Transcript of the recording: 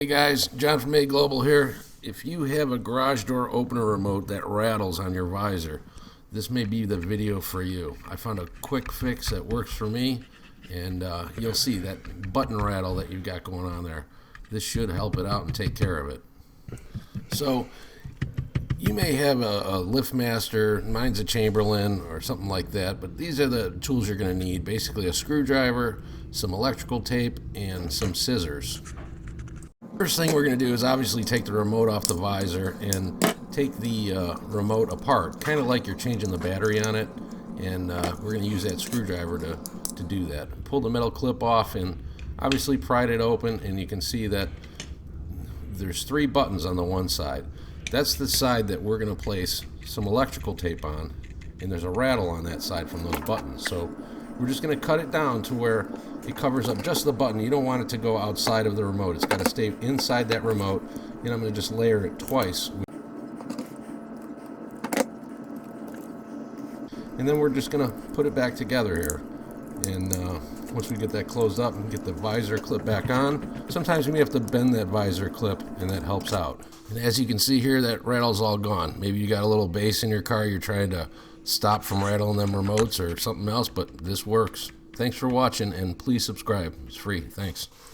Hey guys, John from A Global here. If you have a garage door opener remote that rattles on your visor, this may be the video for you. I found a quick fix that works for me, and you'll see that button rattle that you've got going on there. This should help it out and take care of it. So you may have a LiftMaster, mine's a Chamberlain or something like that, but these are the tools you're going to need. Basically a screwdriver, some electrical tape, and some scissors. First thing we're going to do is obviously take the remote off the visor and take the remote apart, kind of like you're changing the battery on it, and we're going to use that screwdriver to do that. Pull the metal clip off and obviously pried it open, and you can see that there's 3 buttons on the one side. That's the side that we're going to place some electrical tape on, and there's a rattle on that side from those buttons. So we're just going to cut it down to where it covers up just the button. You don't want it to go outside of the remote. It's got to stay inside that remote, and I'm going to just layer it twice. And then we're just going to put it back together here. And once we get that closed up and get the visor clip back on, sometimes we may have to bend that visor clip, and that helps out. And as you can see here, that rattle's all gone. Maybe you got a little bass in your car, you're trying to stop from rattling them remotes or something else, but this works. Thanks for watching, and please subscribe. It's free. Thanks.